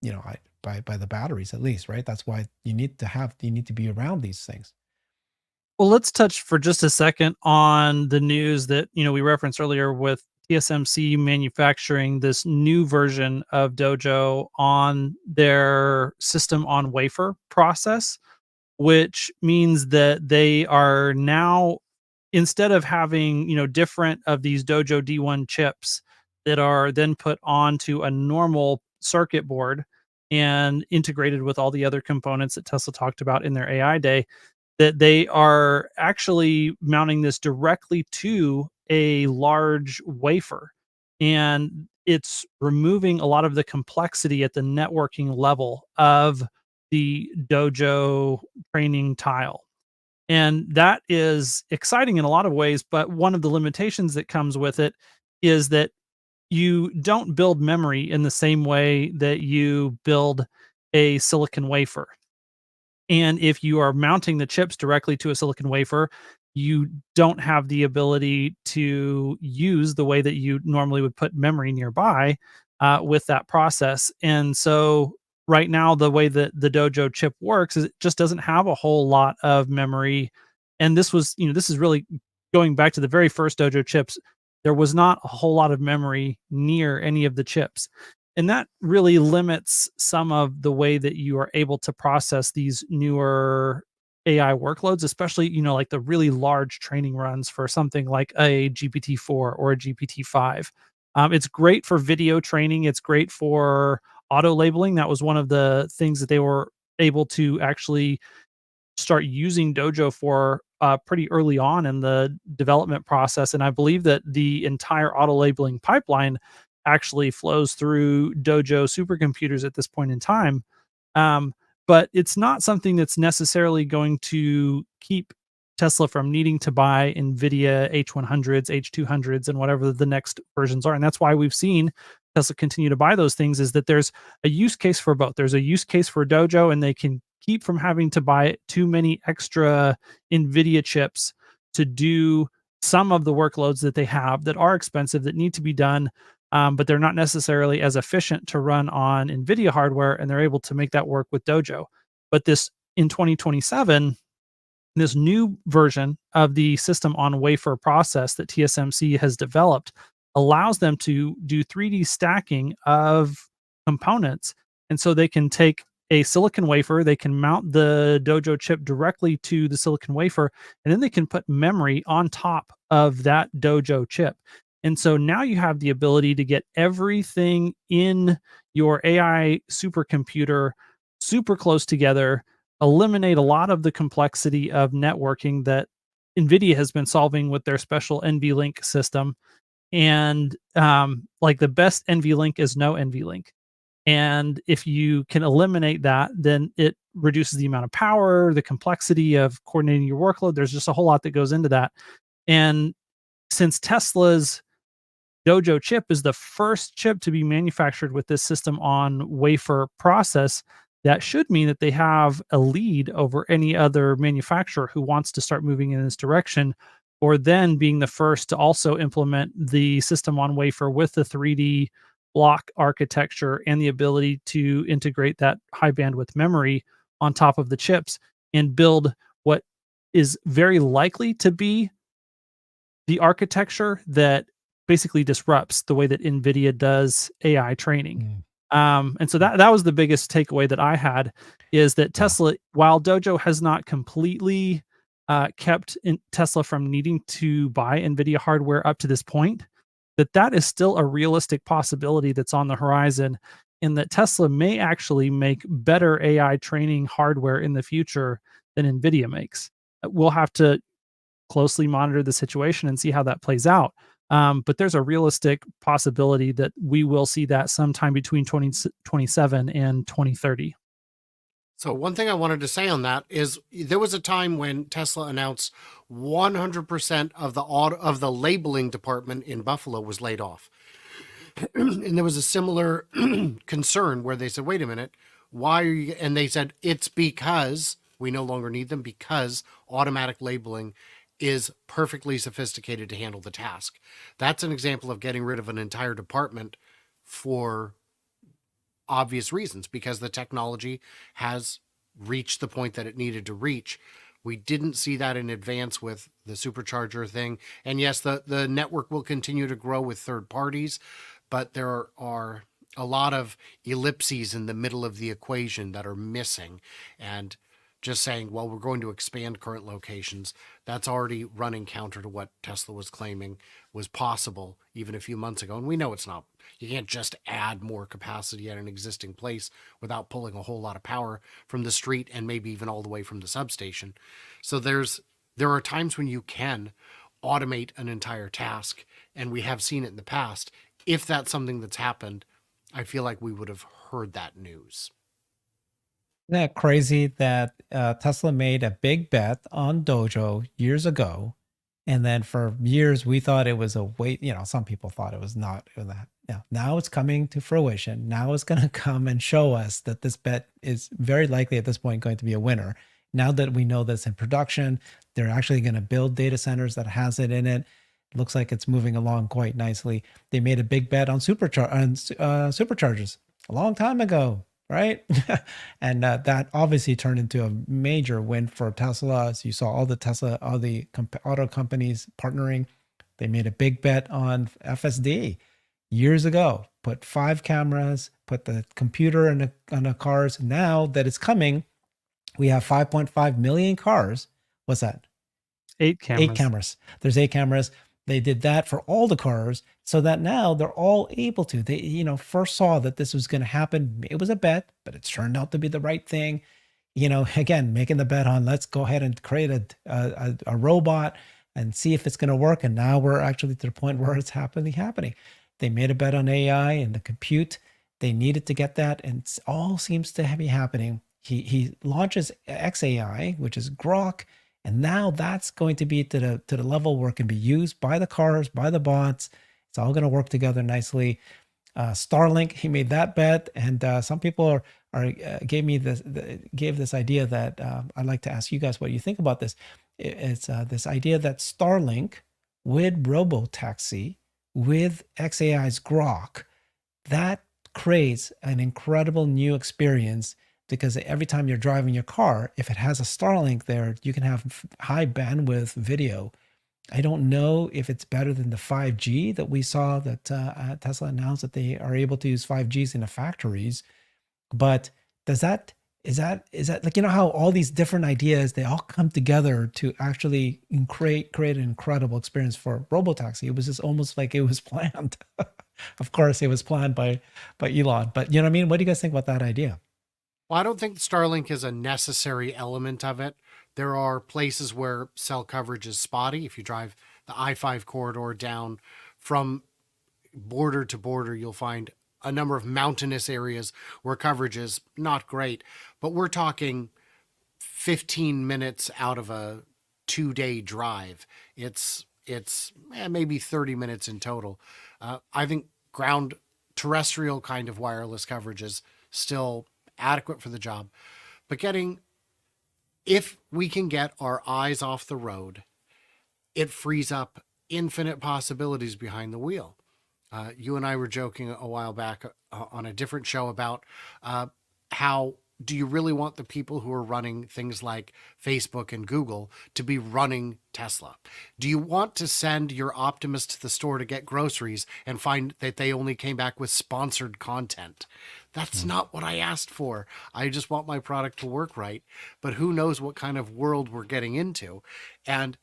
by the batteries at least, right? That's why you need to be around these things. Well, let's touch for just a second on the news that, we referenced earlier with TSMC manufacturing this new version of Dojo on their system on wafer process, which means that they are now, instead of having, different of these Dojo D1 chips that are then put onto a normal circuit board and integrated with all the other components that Tesla talked about in their AI day, that they are actually mounting this directly to a large wafer. And it's removing a lot of the complexity at the networking level of the Dojo training tile. And that is exciting in a lot of ways, but one of the limitations that comes with it is that you don't build memory in the same way that you build a silicon wafer. And if you are mounting the chips directly to a silicon wafer, you don't have the ability to use the way that you normally would put memory nearby with that process. And so right now, the way that the Dojo chip works is it just doesn't have a whole lot of memory. And this is really going back to the very first Dojo chips. There was not a whole lot of memory near any of the chips. And that really limits some of the way that you are able to process these newer AI workloads, especially, like the really large training runs for something like a GPT-4 or a GPT-5. It's great for video training. It's great for auto labeling. That was one of the things that they were able to actually start using Dojo for pretty early on in the development process. And I believe that the entire auto labeling pipeline actually flows through Dojo supercomputers at this point in time. But it's not something that's necessarily going to keep Tesla from needing to buy NVIDIA H100s, H200s, and whatever the next versions are. And that's why we've seen Tesla continue to buy those things, is that there's a use case for both. There's a use case for Dojo, and they can keep from having to buy too many extra NVIDIA chips to do some of the workloads that they have that are expensive, that need to be done, but they're not necessarily as efficient to run on NVIDIA hardware, and they're able to make that work with Dojo. But this, in 2027, this new version of the system on wafer process that TSMC has developed allows them to do 3D stacking of components. And so they can take a silicon wafer, they can mount the Dojo chip directly to the silicon wafer, and then they can put memory on top of that Dojo chip. And so now you have the ability to get everything in your AI supercomputer super close together, eliminate a lot of the complexity of networking that NVIDIA has been solving with their special NVLink system. And like the best NVLink is no NVLink. And if you can eliminate that, then it reduces the amount of power, the complexity of coordinating your workload. There's just a whole lot that goes into that. And since Tesla's Dojo chip is the first chip to be manufactured with this system on wafer process, that should mean that they have a lead over any other manufacturer who wants to start moving in this direction, or then being the first to also implement the system on wafer with the 3D block architecture and the ability to integrate that high bandwidth memory on top of the chips and build what is very likely to be the architecture that basically disrupts the way that NVIDIA does AI training. And so that was the biggest takeaway that I had, is that Tesla, while Dojo has not completely kept Tesla from needing to buy NVIDIA hardware up to this point, that is still a realistic possibility that's on the horizon, in that Tesla may actually make better AI training hardware in the future than NVIDIA makes. We'll have to closely monitor the situation and see how that plays out. But there's a realistic possibility that we will see that sometime between 2027 and 2030. So one thing I wanted to say on that is there was a time when Tesla announced 100% of the labeling department in Buffalo was laid off. And there was a similar concern where they said, wait a minute, why are you? And they said, it's because we no longer need them, because automatic labeling is perfectly sophisticated to handle the task. That's an example of getting rid of an entire department for obvious reasons, because the technology has reached the point that it needed to reach. We didn't see that in advance with the supercharger thing. And yes, the network will continue to grow with third parties, but there are a lot of ellipses in the middle of the equation that are missing. And just saying, well, we're going to expand current locations, that's already running counter to what Tesla was claiming was possible even a few months ago. And we know it's not. You can't just add more capacity at an existing place without pulling a whole lot of power from the street and maybe even all the way from the substation. So there are times when you can automate an entire task, and we have seen it in the past. If that's something that's happened, I feel like we would have heard that news. Isn't that crazy that Tesla made a big bet on Dojo years ago, and then for years we thought it was a wait. Some people thought it was not that. Now it's coming to fruition. Now it's going to come and show us that this bet is very likely at this point going to be a winner. Now that we know that's in production, they're actually going to build data centers that has it in it. It looks like it's moving along quite nicely. They made a big bet on superchargers a long time ago, right? And that obviously turned into a major win for Tesla. As you saw all the auto companies partnering. They made a big bet on FSD years ago, put 5 cameras, put the computer on the cars. Now that it's coming, we have 5.5 million cars. What's that? 8 cameras. 8 cameras. There's 8 cameras. They did that for all the cars, so that now they're all able to. They, first saw that this was going to happen. It was a bet, but it's turned out to be the right thing. Again, making the bet on, let's go ahead and create a robot and see if it's going to work. And now we're actually to the point where it's happening. They made a bet on AI and the compute. They needed to get that, and it all seems to be happening. He launches XAI, which is Grok. And now that's going to be to the level where it can be used by the cars, by the bots. It's all going to work together nicely. Starlink, he made that bet, and some people gave this idea that I'd like to ask you guys what you think about this. It's this idea that Starlink with Robotaxi, with XAI's Grok, that creates an incredible new experience. Because every time you're driving your car, if it has a Starlink there, you can have high bandwidth video. I don't know if it's better than the 5G that we saw that Tesla announced that they are able to use 5Gs in the factories. But does that is that like, how all these different ideas, they all come together to actually create an incredible experience for robotaxi. It was just almost like it was planned. Of course it was planned by Elon, but you know what I mean? What do you guys think about that idea? Well, I don't think Starlink is a necessary element of it. There are places where cell coverage is spotty. If you drive the I-5 corridor down from border to border, you'll find a number of mountainous areas where coverage is not great. But we're talking 15 minutes out of a 2-day drive. It's maybe 30 minutes in total. I think ground terrestrial kind of wireless coverage is still adequate for the job. But if we can get our eyes off the road, it frees up infinite possibilities behind the wheel. You and I were joking a while back on a different show about how do you really want the people who are running things like Facebook and Google to be running Tesla? Do you want to send your Optimus to the store to get groceries and find that they only came back with sponsored content? That's not what I asked for. I just want my product to work right. But who knows what kind of world we're getting into? And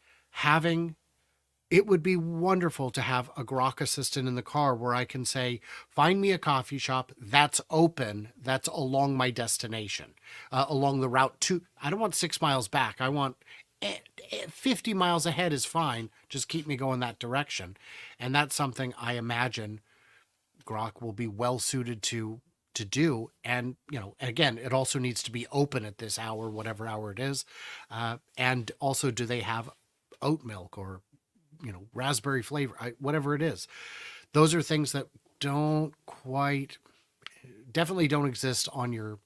it would be wonderful to have a Grok assistant in the car where I can say, find me a coffee shop that's open, that's along my destination, along the route to, I don't want 6 miles back. I want 50 miles ahead is fine. Just keep me going that direction. And that's something I imagine Grok will be well suited to do. And, again, it also needs to be open at this hour, whatever hour it is. And also, do they have oat milk or raspberry flavor, whatever it is? Those are things that definitely don't exist on your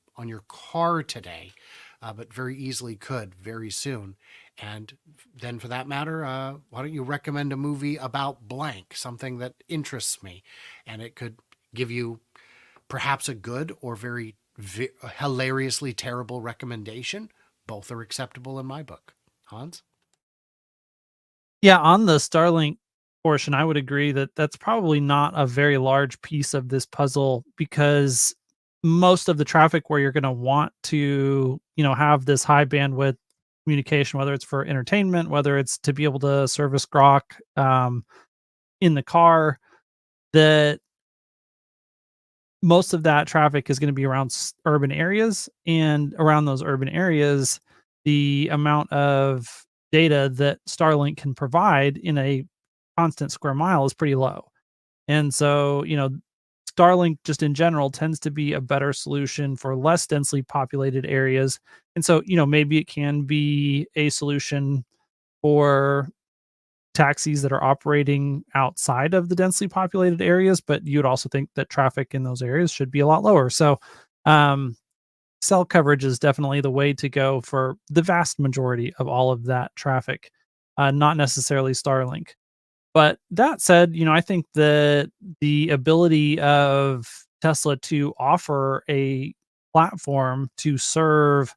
car today, but very easily could very soon. And then for that matter, why don't you recommend a movie about blank, something that interests me, and it could give you perhaps a good or very hilariously terrible recommendation. Both are acceptable in my book. Hans? Yeah, on the Starlink portion, I would agree that that's probably not a very large piece of this puzzle, because most of the traffic where you're going to want to, have this high bandwidth communication, whether it's for entertainment, whether it's to be able to service Grok in the car, that most of that traffic is going to be around urban areas, and around those urban areas, the amount of data that Starlink can provide in a constant square mile is pretty low. And so, Starlink just in general tends to be a better solution for less densely populated areas. And so, maybe it can be a solution for taxis that are operating outside of the densely populated areas, but you'd also think that traffic in those areas should be a lot lower. So, cell coverage is definitely the way to go for the vast majority of all of that traffic, not necessarily Starlink. But that said, I think that the ability of Tesla to offer a platform to serve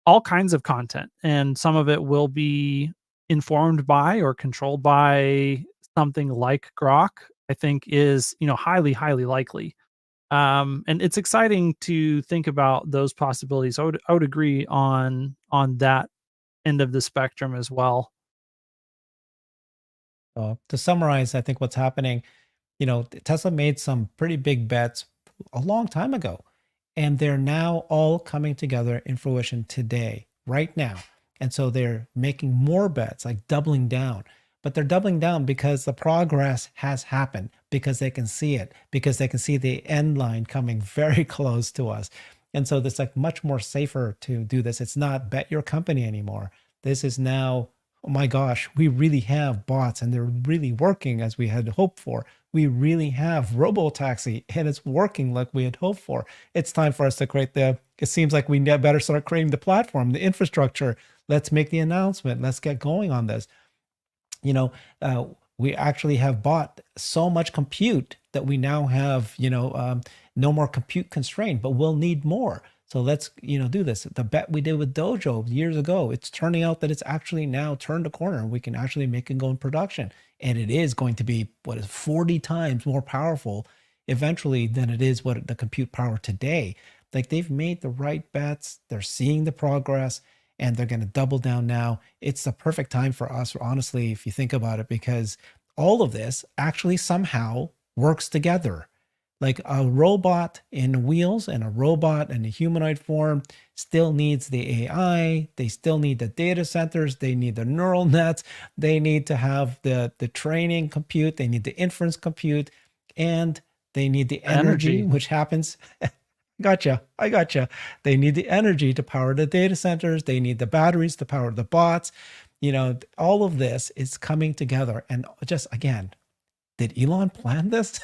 all kinds of content, and some of it will be informed by or controlled by something like Grok, I think is, highly, highly likely. And it's exciting to think about those possibilities. I would agree on that end of the spectrum as well. So to summarize, I think what's happening, Tesla made some pretty big bets a long time ago, and they're now all coming together in fruition today, right now. And so they're making more bets, like doubling down. But they're doubling down because the progress has happened, because they can see it, because they can see the end line coming very close to us. And so it's like much more safer to do this. It's not bet your company anymore. This is now, oh my gosh, we really have bots and they're really working as we had hoped for. We really have robotaxi and it's working like we had hoped for. It's time for us to create it seems like we better start creating the platform, the infrastructure. Let's make the announcement. Let's get going on this. We actually have bought so much compute that we now have, no more compute constraint, but we'll need more. So let's, do this. The bet we did with Dojo years ago, it's turning out that it's actually now turned a corner. We can actually make it go in production. And it is going to be, 40 times more powerful eventually than it is what the compute power today. Like they've made the right bets. They're seeing the progress and they're going to double down now. It's the perfect time for us, honestly, if you think about it, because all of this actually somehow works together. Like a robot in wheels and a robot in a humanoid form still needs the AI. They still need the data centers. They need the neural nets. They need to have the training compute. They need the inference compute. And they need the energy, which happens. I gotcha. They need the energy to power the data centers. They need the batteries to power the bots. You know, all of this is coming together. And just again, did Elon plan this?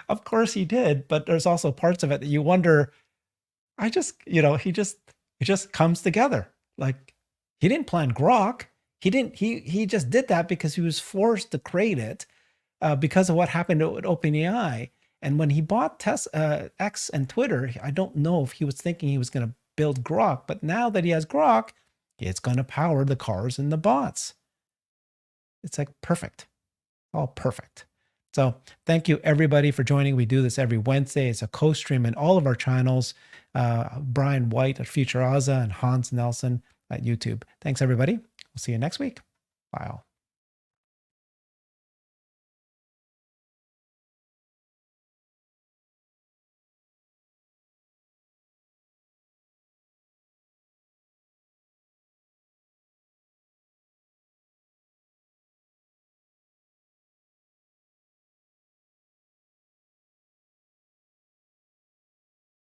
Of course he did, but there's also parts of it that you wonder. I just, you know, it just comes together. Like he didn't plan Grok. He just did that because he was forced to create it because of what happened at OpenAI. And when he bought X and Twitter, I don't know if he was thinking he was going to build Grok, but now that he has Grok, it's going to power the cars and the bots. It's like perfect. All perfect. So thank you everybody for joining. We do this every Wednesday. It's a co-stream in all of our channels. Brian White at Future Aza and Hans Nelson at YouTube. Thanks everybody. We'll see you next week. Bye all.